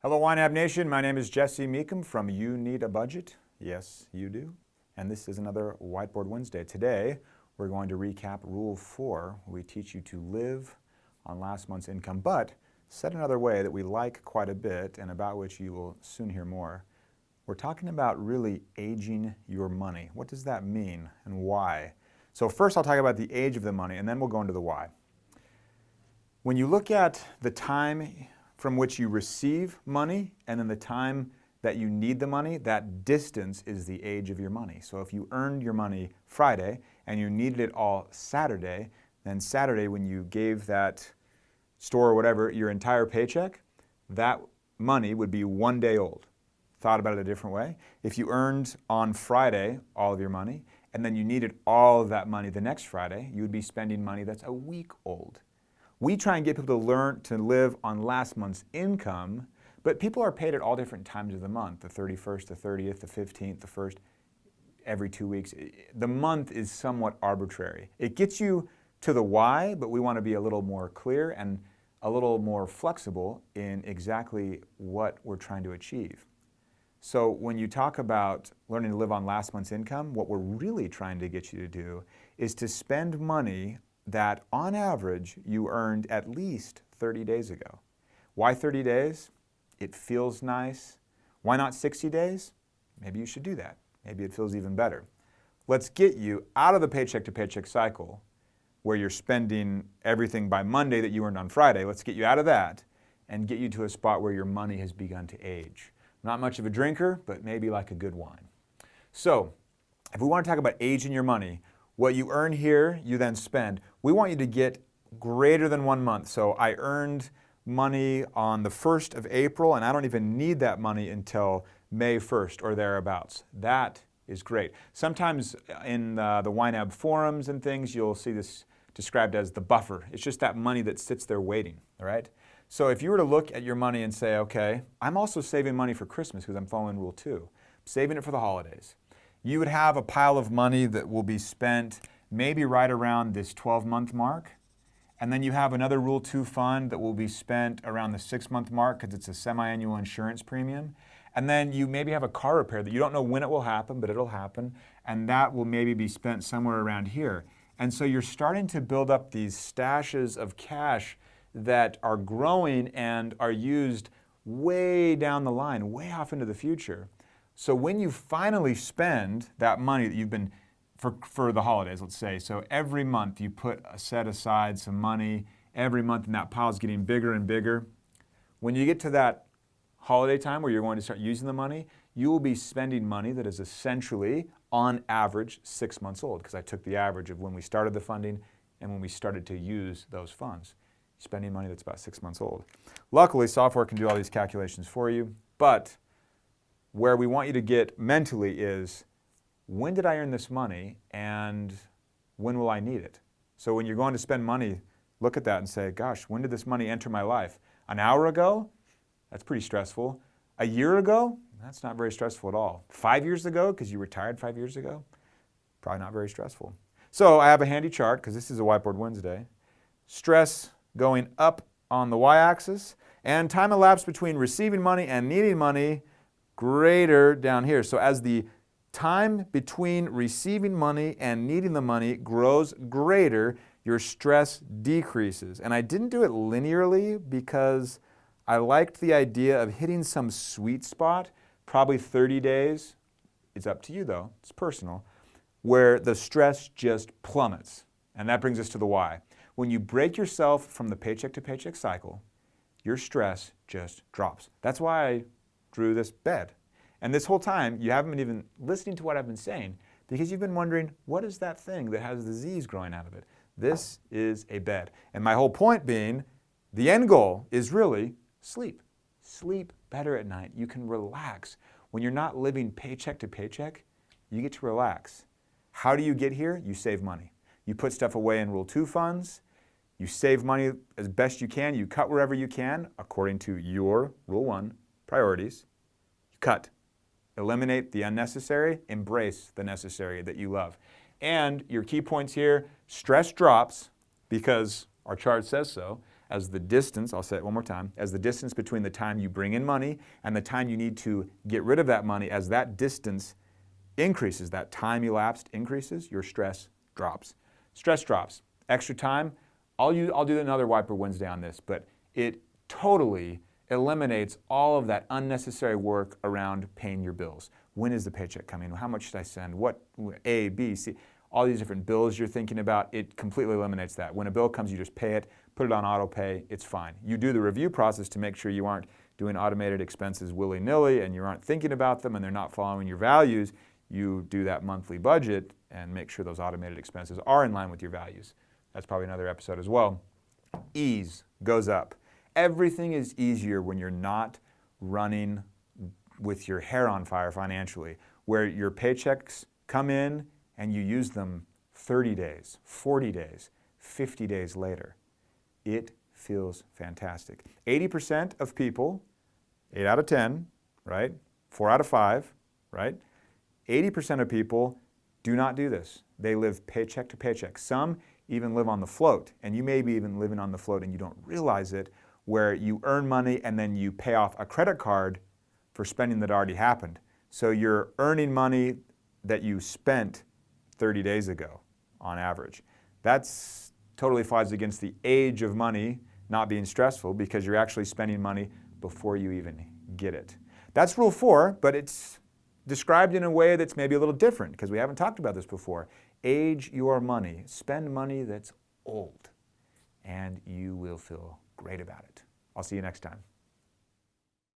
Hello YNAB Nation, my name is Jesse Meekum from You Need a Budget. Yes, you do. And this is another Whiteboard Wednesday. Today, we're going to recap Rule 4. We teach you to live on last month's income, but said another way that we like quite a bit and about which you will soon hear more. We're talking about really aging your money. What does that mean and why? So first I'll talk about the age of the money and then we'll go into the why. When you look at the time from which you receive money and then the time that you need the money, that distance is the age of your money. So if you earned your money Friday and you needed it all Saturday, then Saturday when you gave that store or whatever your entire paycheck, that money would be 1 day old. Thought about it a different way. If you earned on Friday all of your money and then you needed all of that money the next Friday, you would be spending money that's a week old. We try and get people to learn to live on last month's income, but people are paid at all different times of the month, the 31st, the 30th, the 15th, the 1st, every 2 weeks. The month is somewhat arbitrary. It gets you to the why, but we want to be a little more clear and a little more flexible in exactly what we're trying to achieve. So when you talk about learning to live on last month's income, what we're really trying to get you to do is to spend money that on average you earned at least 30 days ago. Why 30 days? It feels nice. Why not 60 days? Maybe you should do that. Maybe it feels even better. Let's get you out of the paycheck to paycheck cycle where you're spending everything by Monday that you earned on Friday. Let's get you out of that and get you to a spot where your money has begun to age. Not much of a drinker, but maybe like a good wine. So, if we want to talk about aging your money, what you earn here, you then spend. We want you to get greater than 1 month. So I earned money on the 1st of April, and I don't even need that money until May 1st or thereabouts. That is great. Sometimes in the YNAB forums and things, you'll see this described as the buffer. It's just that money that sits there waiting, all right? So if you were to look at your money and say, okay, I'm also saving money for Christmas because I'm following Rule 2. I'm saving it for the holidays. You would have a pile of money that will be spent maybe right around this 12-month mark. And then you have another Rule 2 fund that will be spent around the 6-month mark because it's a semi-annual insurance premium. And then you maybe have a car repair that you don't know when it will happen, but it'll happen. And that will maybe be spent somewhere around here. And so you're starting to build up these stashes of cash that are growing and are used way down the line, way off into the future. So when you finally spend that money that you've been, for the holidays, let's say, so every month you set aside some money, every month and that pile's getting bigger and bigger. When you get to that holiday time where you're going to start using the money, you will be spending money that is essentially, on average, 6 months old, because I took the average of when we started the funding and when we started to use those funds. Spending money that's about 6 months old. Luckily, software can do all these calculations for you, but where we want you to get mentally is, when did I earn this money and when will I need it? So when you're going to spend money, look at that and say, gosh, when did this money enter my life? An hour ago? That's pretty stressful. A year ago? That's not very stressful at all. 5 years ago, because you retired 5 years ago? Probably not very stressful. So I have a handy chart, because this is a Whiteboard Wednesday. Stress going up on the y-axis, and time elapsed between receiving money and needing money greater down here. So as the time between receiving money and needing the money grows greater, your stress decreases. And I didn't do it linearly because I liked the idea of hitting some sweet spot, probably 30 days. It's up to you though, it's personal, where the stress just plummets. And that brings us to the why. When you break yourself from the paycheck to paycheck cycle, your stress just drops. That's why I drew this bed. And this whole time, you haven't been even listening to what I've been saying because you've been wondering, what is that thing that has the Z's growing out of it? This is a bed. And my whole point being, the end goal is really sleep. Sleep better at night. You can relax. When you're not living paycheck to paycheck, you get to relax. How do you get here? You save money. You put stuff away in Rule 2 funds. You save money as best you can. You cut wherever you can, according to your Rule 1 priorities. You cut. Eliminate the unnecessary. Embrace the necessary that you love. And your key points here, stress drops because our chart says so. as the distance, I'll say it one more time, as the distance between the time you bring in money and the time you need to get rid of that money, as that distance increases, that time elapsed increases, your stress drops. Stress drops. Extra time, I'll do another Whiteboard Wednesday on this, but it totally eliminates all of that unnecessary work around paying your bills. When is the paycheck coming? How much should I send? What, A, B, C, all these different bills you're thinking about, it completely eliminates that. When a bill comes, you just pay it, put it on auto pay, it's fine. You do the review process to make sure you aren't doing automated expenses willy-nilly and you aren't thinking about them and they're not following your values. You do that monthly budget and make sure those automated expenses are in line with your values. That's probably another episode as well. Ease goes up. Everything is easier when you're not running with your hair on fire financially, where your paychecks come in and you use them 30 days, 40 days, 50 days later. It feels fantastic. 80% of people, 8 out of 10, right? 4 out of 5, right? 80% of people do not do this. They live paycheck to paycheck. Some even live on the float, and you may be even living on the float and you don't realize it, where you earn money and then you pay off a credit card for spending that already happened. So you're earning money that you spent 30 days ago on average. That's totally flies against the age of money not being stressful because you're actually spending money before you even get it. That's rule 4, but it's described in a way that's maybe a little different because we haven't talked about this before. Age your money. Spend money that's old, and you will feel great about it. I'll see you next time.